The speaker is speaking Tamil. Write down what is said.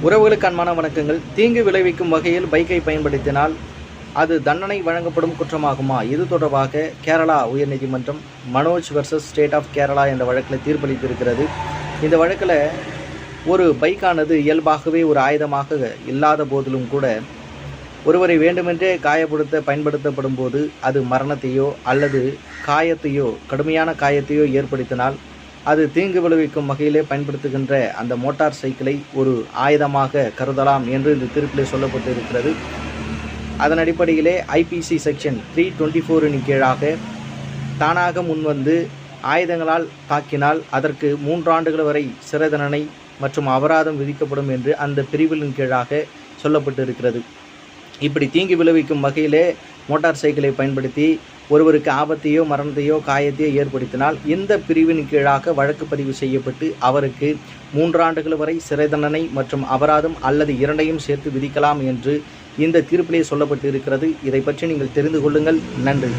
உறவுகளுக்கு அன்பான வணக்கங்கள். தீங்கு விளைவிக்கும் வகையில் பைக்கை பயன்படுத்தினால் அது தண்டனை வழங்கப்படும் குற்றமாகுமா? இது தொடர்பாக கேரளா உயர்நீதிமன்றம் Manoj versus state of Kerala என்ற வழக்கில் தீர்ப்பளித்திருக்கிறது. இந்த வழக்கில் ஒரு பைக்கானது இயல்பாகவே ஒரு ஆயுதமாக இல்லாத போதிலும் கூட ஒருவரை வேண்டுமென்றே பயன்படுத்தப்படும் போது அது மரணத்தையோ அல்லது காயத்தையோ கடுமையான காயத்தையோ ஏற்படுத்தினால் அது தீங்கு விளைவிக்கும் வகையிலே பயன்படுத்துகின்ற அந்த மோட்டார் சைக்கிளை ஒரு ஆயுதமாக கருதலாம் என்று இந்த தீர்ப்பிலே சொல்லப்பட்டு இருக்கிறது. அதன் அடிப்படையிலே ஐபிசி செக்ஷன் 324 கீழாக தானாக முன்வந்து ஆயுதங்களால் தாக்கினால் அதற்கு 3 ஆண்டுகள் வரை சிறை தண்டனை மற்றும் அபராதம் விதிக்கப்படும் என்று அந்த பிரிவின் கீழாக சொல்லப்பட்டு இருக்கிறது. இப்படி தீங்கு விளைவிக்கும் வகையிலே மோட்டார் சைக்கிளை பயன்படுத்தி ஒருவருக்கு ஆபத்தையோ மரணத்தையோ காயத்தையோ ஏற்படுத்தினால் இந்த பிரிவின் கீழாக வழக்கு பதிவு செய்யப்பட்டு அவருக்கு 3 ஆண்டுகள் வரை சிறை தண்டனை மற்றும் அபராதம் அல்லது இரண்டையும் சேர்த்து விதிக்கலாம் என்று இந்த தீர்ப்பிலே சொல்லப்பட்டு இருக்கிறது. இதை பற்றி நீங்கள் தெரிந்து கொள்ளுங்கள். நன்றி.